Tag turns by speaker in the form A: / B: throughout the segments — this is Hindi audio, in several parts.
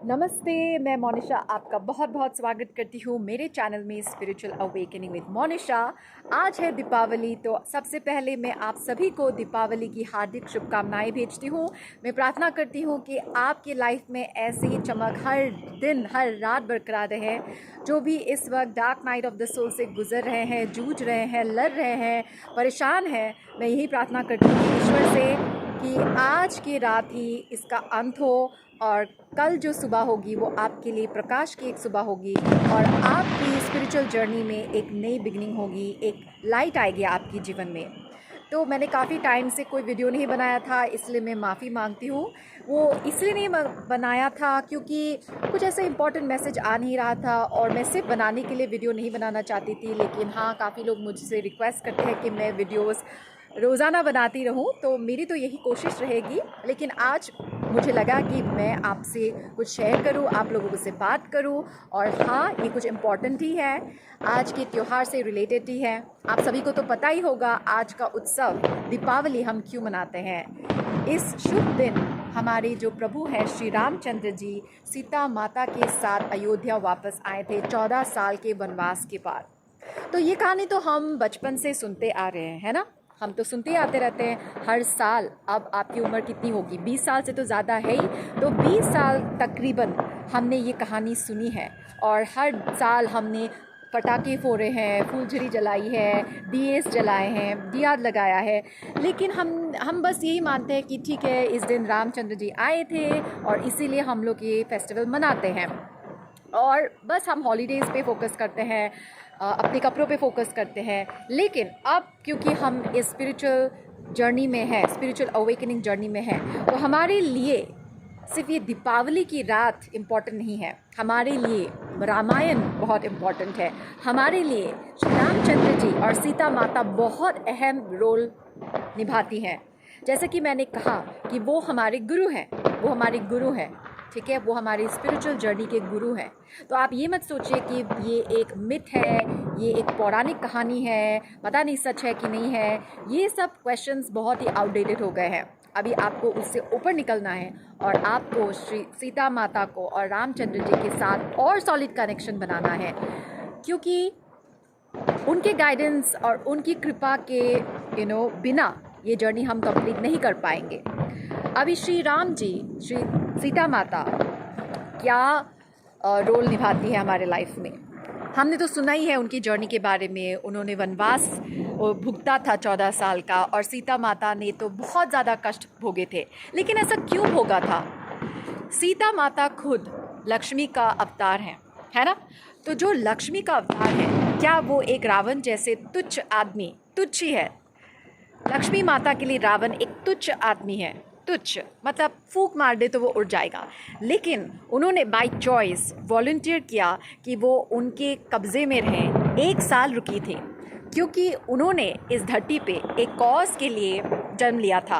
A: नमस्ते, मैं मोनिशा आपका बहुत बहुत स्वागत करती हूँ मेरे चैनल में स्पिरिचुअल अवेकनिंग विद मोनिशा। आज है दीपावली, तो सबसे पहले मैं आप सभी को दीपावली की हार्दिक शुभकामनाएं भेजती हूँ। मैं प्रार्थना करती हूँ कि आपकी लाइफ में ऐसे ही चमक हर दिन हर रात बरकरार रहे। जो भी इस वक्त dark night of the soul से गुजर रहे हैं, जूझ रहे हैं, लड़ रहे हैं, परेशान हैं, मैं यही प्रार्थना करती हूँ ईश्वर से कि आज की रात ही इसका अंत हो और कल जो सुबह होगी वो आपके लिए प्रकाश की एक सुबह होगी और आपकी स्पिरिचुअल जर्नी में एक नई बिगनिंग होगी, एक लाइट आएगी आपके जीवन में। तो मैंने काफ़ी टाइम से कोई वीडियो नहीं बनाया था, इसलिए मैं माफ़ी मांगती हूँ। वो इसलिए नहीं बनाया था क्योंकि कुछ ऐसा इंपॉर्टेंट मैसेज आ नहीं रहा था और मैं सिर्फ बनाने के लिए वीडियो नहीं बनाना चाहती थी। लेकिन हाँ, काफ़ी लोग मुझसे रिक्वेस्ट करते हैं कि मैं वीडियोज़ रोज़ाना बनाती रहूं, तो मेरी तो यही कोशिश रहेगी। लेकिन आज मुझे लगा कि मैं आपसे कुछ शेयर करूं, आप लोगों से बात करूं। और हाँ, ये कुछ इम्पॉर्टेंट ही है, आज के त्यौहार से रिलेटेड ही है। आप सभी को तो पता ही होगा आज का उत्सव दीपावली हम क्यों मनाते हैं। इस शुभ दिन हमारे जो प्रभु हैं श्री रामचंद्र जी सीता माता के साथ अयोध्या वापस आए थे 14 साल के वनवास के बाद। तो ये कहानी तो हम बचपन से सुनते आ रहे हैं, है ना। हम तो सुनते आते रहते हैं हर साल। अब आपकी उम्र कितनी होगी? 20 साल से तो ज़्यादा है ही, तो 20 साल तकरीबन हमने ये कहानी सुनी है और हर साल हमने पटाखे फोड़े हैं, फूलझड़ी जलाई है, डीएस जलाए हैं, दिया लगाया है। लेकिन हम बस यही मानते हैं कि ठीक है, इस दिन रामचंद्र जी आए थे और इसीलिए हम लोग ये फेस्टिवल मनाते हैं और बस हम हॉलीडेज़ पे फोकस करते हैं, अपने कपड़ों पे फोकस करते हैं। लेकिन अब क्योंकि हम इस स्पिरिचुअल जर्नी में हैं, स्पिरिचुअल अवेकनिंग जर्नी में हैं, तो हमारे लिए सिर्फ ये दीपावली की रात इम्पॉर्टेंट नहीं है। हमारे लिए रामायण बहुत इम्पॉर्टेंट है। हमारे लिए श्री रामचंद्र जी और सीता माता बहुत अहम रोल निभाती हैं। जैसे कि मैंने कहा कि वो हमारे गुरु हैं, वो हमारे गुरु हैं, ठीक है, वो हमारी स्पिरिचुअल जर्नी के गुरु हैं। तो आप ये मत सोचिए कि ये एक मिथ है, ये एक पौराणिक कहानी है, पता नहीं सच है कि नहीं है। ये सब क्वेश्चंस बहुत ही आउटडेटेड हो गए हैं। अभी आपको उससे ऊपर निकलना है और आपको श्री सीता माता को और रामचंद्र जी के साथ और सॉलिड कनेक्शन बनाना है, क्योंकि उनके गाइडेंस और उनकी कृपा के बिना ये जर्नी हम कंप्लीट नहीं कर पाएंगे। अभी श्री राम जी, श्री सीता माता क्या रोल निभाती है हमारे लाइफ में? हमने तो सुना ही है उनकी जर्नी के बारे में। उन्होंने वनवास भुगता था 14 साल का और सीता माता ने तो बहुत ज़्यादा कष्ट भोगे थे। लेकिन ऐसा क्यों भोगा था? सीता माता खुद लक्ष्मी का अवतार है ना। तो जो लक्ष्मी का अवतार है, क्या वो एक रावण जैसे तुच्छ आदमी, तुच्छ ही है। लक्ष्मी माता के लिए रावण एक तुच्छ आदमी है। तुच्छ मतलब फूंक मार दे तो वो उड़ जाएगा। लेकिन उन्होंने बाय चॉइस वॉलंटियर किया कि वो उनके कब्ज़े में रहें। 1 साल रुकी थी क्योंकि उन्होंने इस धरती पे एक कॉज के लिए जन्म लिया था।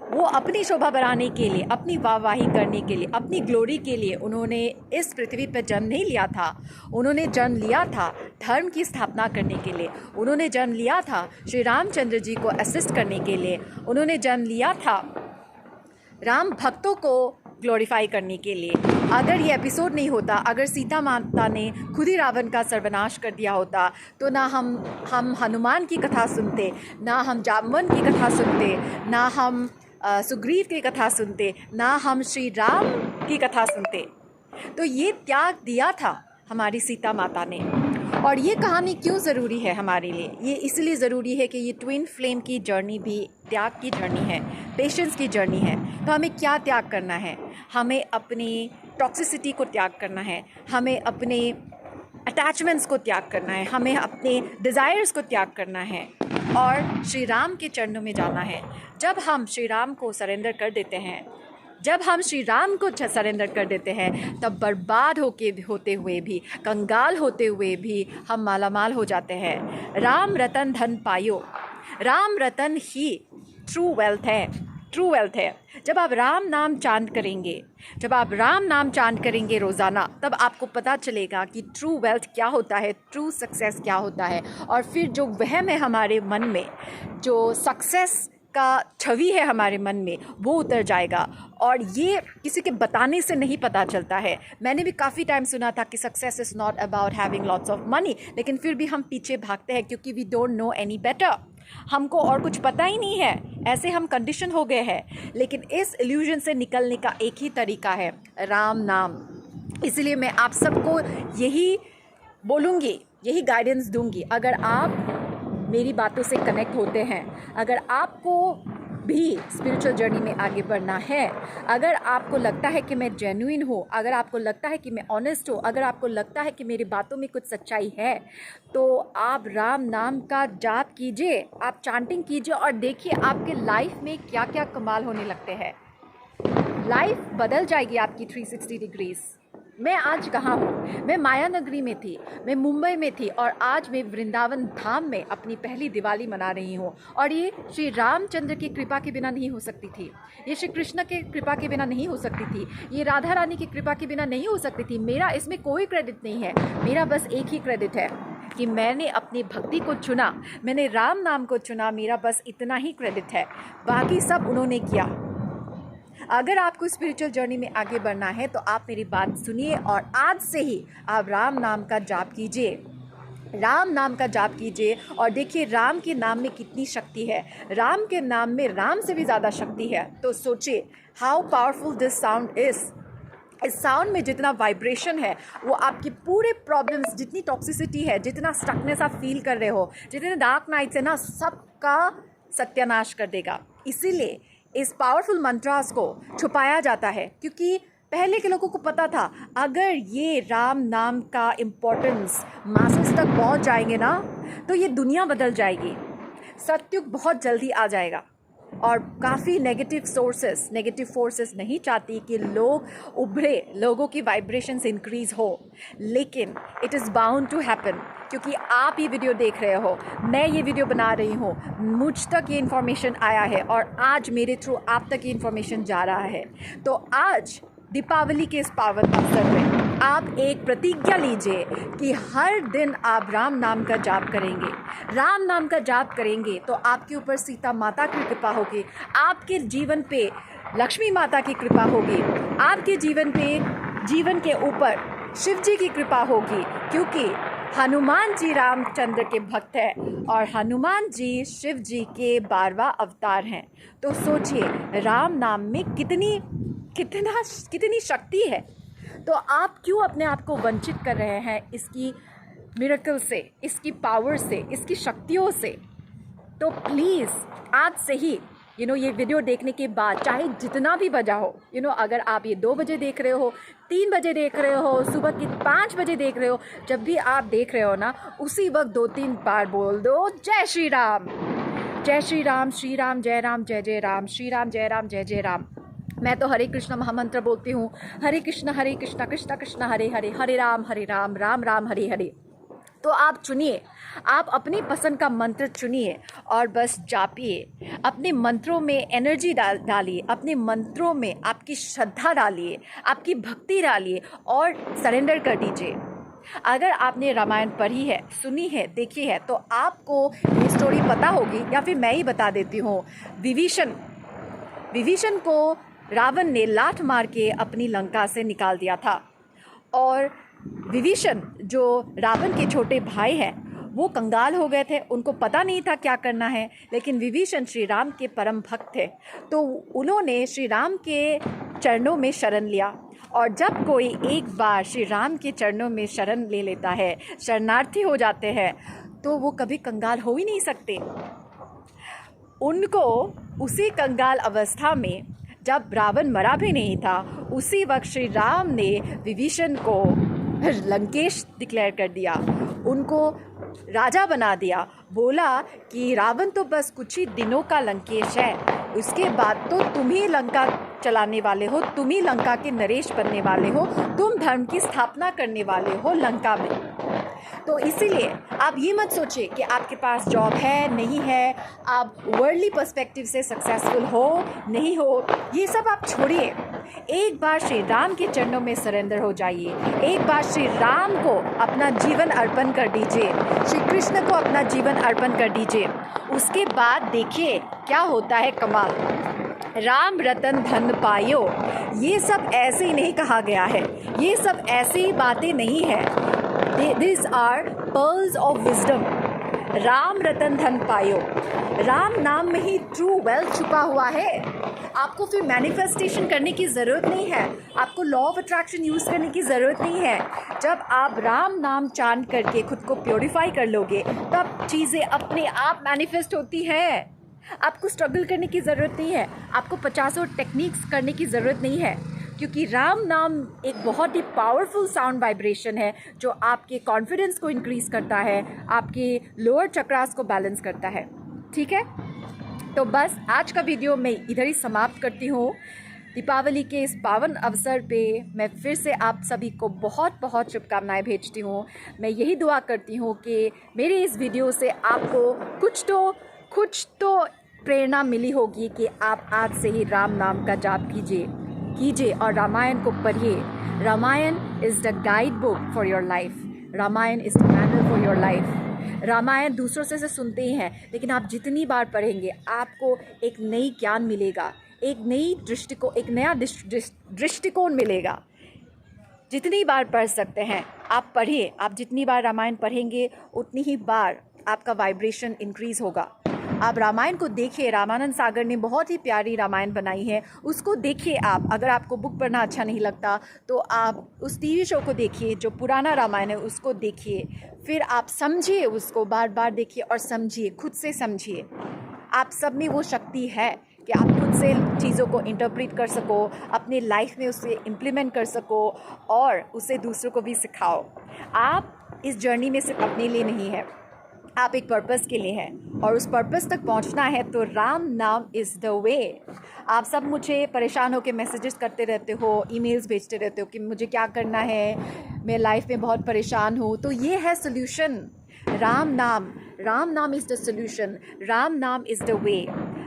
A: वो अपनी शोभा बढ़ाने के लिए, अपनी वाहवाही करने के लिए, अपनी ग्लोरी के लिए उन्होंने इस पृथ्वी पर जन्म नहीं लिया था। उन्होंने जन्म लिया था धर्म की स्थापना करने के लिए। उन्होंने जन्म लिया था श्री रामचंद्र जी को असिस्ट करने के लिए। उन्होंने जन्म लिया था राम भक्तों को ग्लोरीफाई करने के लिए। अगर ये एपिसोड नहीं होता, अगर सीता माता ने खुद ही रावण का सर्वनाश कर दिया होता, तो ना हम हनुमान की कथा सुनते, ना हम जामवन की कथा सुनते, ना हम सुग्रीव की कथा सुनते, ना हम श्री राम की कथा सुनते। तो ये त्याग दिया था हमारी सीता माता ने। और ये कहानी क्यों ज़रूरी है हमारे लिए? ये इसलिए ज़रूरी है कि ये ट्विन फ्लेम की जर्नी भी त्याग की जर्नी है, पेशेंस की जर्नी है। तो हमें क्या त्याग करना है? हमें अपनी टॉक्सिसिटी को त्याग करना है, हमें अपने अटैचमेंट्स को त्याग करना है, हमें अपने डिज़ायर्स को त्याग करना है और श्री राम के चरणों में जाना है। जब हम श्री राम को सरेंडर कर देते हैं, जब हम श्री राम को सरेंडर कर देते हैं, तब बर्बाद होते हुए भी, कंगाल होते हुए भी हम मालामाल हो जाते हैं। राम रतन धन पायो, राम रतन ही ट्रू वेल्थ है, ट्रू वेल्थ है। जब आप राम नाम चांट करेंगे, जब आप राम नाम चांट करेंगे रोज़ाना, तब आपको पता चलेगा कि ट्रू वेल्थ क्या होता है, ट्रू सक्सेस क्या होता है। और फिर जो वहम है हमारे मन में, जो सक्सेस का छवि है हमारे मन में वो उतर जाएगा। और ये किसी के बताने से नहीं पता चलता है। मैंने भी काफ़ी टाइम सुना था कि success is not about having lots of money, लेकिन फिर भी हम पीछे भागते हैं क्योंकि we don't know any better. हमको और कुछ पता ही नहीं है, ऐसे हम कंडीशन हो गए हैं। लेकिन इस इल्यूजन से निकलने का एक ही तरीका है, राम नाम। इसलिए मैं आप सबको यही बोलूँगी, यही गाइडेंस दूंगी। अगर आप मेरी बातों से कनेक्ट होते हैं, अगर आपको भी स्पिरिचुअल जर्नी में आगे बढ़ना है, अगर आपको लगता है कि मैं जेन्युइन हूँ, अगर आपको लगता है कि मैं ऑनेस्ट हूँ, अगर आपको लगता है कि मेरी बातों में कुछ सच्चाई है, तो आप राम नाम का जाप कीजिए, आप चांटिंग कीजिए और देखिए आपके लाइफ में क्या क्या कमाल होने लगते हैं। लाइफ बदल जाएगी आपकी 360 डिग्रीज। मैं आज कहाँ हूँ? मैं माया नगरी में थी, मैं मुंबई में थी और आज मैं वृंदावन धाम में अपनी पहली दिवाली मना रही हूँ। और ये श्री रामचंद्र की कृपा के बिना नहीं हो सकती थी, ये श्री कृष्ण के कृपा के बिना नहीं हो सकती थी, ये राधा रानी की कृपा के बिना नहीं हो सकती थी। मेरा इसमें कोई क्रेडिट नहीं है, मेरा बस एक ही क्रेडिट है कि मैंने अपनी भक्ति को चुना, मैंने राम नाम को चुना। मेरा बस इतना ही क्रेडिट है, बाकी सब उन्होंने किया। अगर आपको स्पिरिचुअल जर्नी में आगे बढ़ना है तो आप मेरी बात सुनिए और आज से ही आप राम नाम का जाप कीजिए, राम नाम का जाप कीजिए और देखिए राम के नाम में कितनी शक्ति है। राम के नाम में राम से भी ज़्यादा शक्ति है। तो सोचिए how powerful this sound is. इस साउंड में जितना वाइब्रेशन है वो आपकी पूरे प्रॉब्लम्स, जितनी टॉक्सिसिटी है, जितना स्टकनेस आप फील कर रहे हो, जितने डार्क नाइट्स है ना, सबका सत्यानाश कर देगा। इसीलिए इस पावरफुल मंत्रास को छुपाया जाता है क्योंकि पहले के लोगों को पता था अगर ये राम नाम का इम्पोर्टेंस मासेस तक पहुंच जाएंगे ना तो ये दुनिया बदल जाएगी। सत्युग बहुत जल्दी आ जाएगा और काफ़ी नेगेटिव फोर्सेस नहीं चाहती कि लोग उभरे, लोगों की वाइब्रेशंस इंक्रीज हो, लेकिन it is bound to happen क्योंकि आप ये वीडियो देख रहे हो, मैं ये वीडियो बना रही हूँ, मुझ तक ये इन्फॉर्मेशन आया है और आज मेरे थ्रू आप तक ये इन्फॉर्मेशन जा रहा है। तो आज दीपावली के इस पावन अवसर में आप एक प्रतिज्ञा लीजिए कि हर दिन आप राम नाम का जाप करेंगे। राम नाम का जाप करेंगे तो आपके ऊपर सीता माता की कृपा होगी, आपके जीवन पे लक्ष्मी माता की कृपा होगी, आपके जीवन के ऊपर शिव जी की कृपा होगी क्योंकि हनुमान जी रामचंद्र के भक्त हैं और हनुमान जी शिव जी के 12वां अवतार हैं। तो सोचिए राम नाम में कितनी शक्ति है। तो आप क्यों अपने आप को वंचित कर रहे हैं इसकी मिरेकल से, इसकी पावर से, इसकी शक्तियों से? तो प्लीज़ आज से ही ये वीडियो देखने के बाद चाहे जितना भी बजा हो, अगर आप ये 2 बजे देख रहे हो, 3 बजे देख रहे हो, सुबह के 5 बजे देख रहे हो, जब भी आप देख रहे हो ना उसी वक्त 2-3 बार बोल दो जय श्री राम, जय श्री राम, श्री राम जय जय राम, श्री राम जय जय राम। मैं तो हरे कृष्ण महामंत्र बोलती हूँ, हरे कृष्ण कृष्ण कृष्ण हरे हरे, हरे राम राम राम हरे हरे। तो आप चुनिए, आप अपनी पसंद का मंत्र चुनिए और बस जापिए। अपने मंत्रों में एनर्जी डालिए, अपने मंत्रों में आपकी श्रद्धा डालिए, आपकी भक्ति डालिए और सरेंडर कर दीजिए। अगर आपने रामायण पढ़ी है, सुनी है, देखी है तो आपको ये स्टोरी पता होगी या फिर मैं ही बता देती हूँ। विभीषण को रावण ने लात मार के अपनी लंका से निकाल दिया था और विभीषण जो रावण के छोटे भाई हैं वो कंगाल हो गए थे, उनको पता नहीं था क्या करना है। लेकिन विभीषण श्री राम के परम भक्त थे तो उन्होंने श्री राम के चरणों में शरण लिया। और जब कोई एक बार श्री राम के चरणों में शरण ले लेता है, शरणार्थी हो जाते हैं, तो वो कभी कंगाल हो ही नहीं सकते। उनको उसी कंगाल अवस्था में जब रावण मरा भी नहीं था, उसी वक्त श्री राम ने विभीषण को लंकेश डिक्लेयर कर दिया, उनको राजा बना दिया। बोला कि रावण तो बस कुछ ही दिनों का लंकेश है, उसके बाद तो तुम ही लंका चलाने वाले हो, तुम ही लंका के नरेश बनने वाले हो, तुम धर्म की स्थापना करने वाले हो लंका में। तो इसीलिए आप ये मत सोचिए कि आपके पास जॉब है नहीं है, आप वर्ल्डली पर्सपेक्टिव से सक्सेसफुल हो नहीं हो, ये सब आप छोड़िए। एक बार श्री राम के चरणों में सरेंडर हो जाइए, एक बार श्री राम को अपना जीवन अर्पण कर दीजिए, श्री कृष्ण को अपना जीवन अर्पण कर दीजिए। उसके बाद देखिए क्या होता है कमाल। राम रतन धन पायो, ये सब ऐसे ही नहीं कहा गया है, ये सब ऐसी बातें नहीं है। This are pearls of wisdom. Ram रतन धन पायो, राम नाम में ही ट्रू वेल्थ छुपा हुआ है। आपको फिर मैनिफेस्टेशन करने की ज़रूरत नहीं है, आपको लॉ ऑफ अट्रैक्शन यूज़ करने की ज़रूरत नहीं है। जब आप राम नाम चांट करके खुद को प्योरीफाई कर लोगे तब चीज़ें अपने आप मैनिफेस्ट होती हैं। आपको स्ट्रगल करने की ज़रूरत नहीं है, आपको 50 टेक्निक्स करने की ज़रूरत नहीं है, क्योंकि राम नाम एक बहुत ही पावरफुल साउंड वाइब्रेशन है जो आपके कॉन्फिडेंस को इंक्रीज़ करता है, आपके लोअर चक्रास को बैलेंस करता है। ठीक है, तो बस आज का वीडियो मैं इधर ही समाप्त करती हूँ। दीपावली के इस पावन अवसर पे मैं फिर से आप सभी को बहुत बहुत शुभकामनाएं भेजती हूँ। मैं यही दुआ करती हूँ कि मेरे इस वीडियो से आपको कुछ तो प्रेरणा मिली होगी कि आप आज से ही राम नाम का जाप कीजिए और रामायण को पढ़िए। Ramayan is the guide book for your life, Ramayan is the manual for your life. Ramayan दूसरों से सुनते ही हैं, लेकिन आप जितनी बार पढ़ेंगे आपको एक नई ज्ञान मिलेगा, एक नया दृष्टिकोण मिलेगा। जितनी बार पढ़ सकते हैं आप पढ़िए, आप जितनी बार रामायण पढ़ेंगे उतनी ही बार आपका वाइब्रेशन इंक्रीज़ होगा। आप रामायण को देखिए, रामानंद सागर ने बहुत ही प्यारी रामायण बनाई है, उसको देखिए आप। अगर आपको बुक पढ़ना अच्छा नहीं लगता तो आप उस टीवी शो को देखिए जो पुराना रामायण है, उसको देखिए, फिर आप समझिए, उसको बार बार देखिए और समझिए, खुद से समझिए। आप सब में वो शक्ति है कि आप खुद से चीज़ों को इंटरप्रेट कर सको, अपने लाइफ में उसे इम्प्लीमेंट कर सको और उसे दूसरों को भी सिखाओ। आप इस जर्नी में सिर्फ अपने लिए नहीं है, आप एक पर्पस के लिए हैं और उस पर्पस तक पहुंचना है तो राम नाम इज़ द वे। आप सब मुझे परेशान होकर मैसेजेस करते रहते हो, ईमेल्स भेजते रहते हो कि मुझे क्या करना है, मैं लाइफ में बहुत परेशान हूँ। तो ये है सोल्यूशन, राम नाम इज़ द सोल्यूशन, राम नाम इज़ द वे।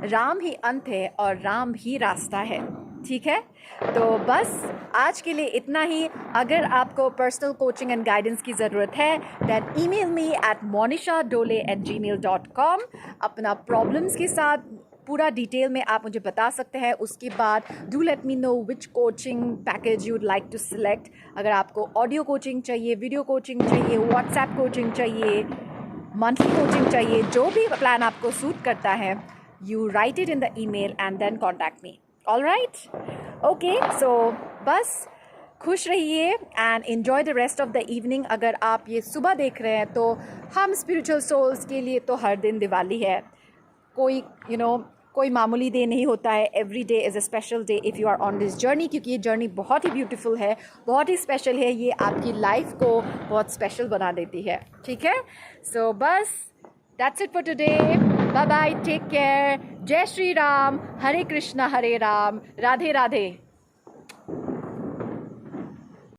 A: राम ही अंत है और राम ही रास्ता है। ठीक है, तो बस आज के लिए इतना ही। अगर आपको पर्सनल कोचिंग एंड गाइडेंस की ज़रूरत है then email me at monisha.dole@gmail.com। अपना प्रॉब्लम्स के साथ पूरा डिटेल में आप मुझे बता सकते हैं। उसके बाद do let me know which coaching package you would like to select. अगर आपको ऑडियो कोचिंग चाहिए, वीडियो कोचिंग चाहिए, व्हाट्सएप कोचिंग चाहिए, मंथली कोचिंग चाहिए, जो भी प्लान आपको सूट करता है, you write it in the email and then contact me. All right? Okay, so बस खुश रहिए and enjoy the rest of the evening। अगर आप ये सुबह देख रहे हैं तो हम spiritual souls के लिए तो हर दिन दिवाली है। कोई मामूली डे नहीं होता है। Every day is a special day if you are on this journey, क्योंकि ये जर्नी बहुत ही ब्यूटीफुल है, बहुत ही स्पेशल है। ये आपकी लाइफ को बहुत स्पेशल बना देती है। ठीक है, सो बस that's it for today. Bye bye, take care. Jai Shri Ram, Hare Krishna, Hare Ram, Radhe Radhe.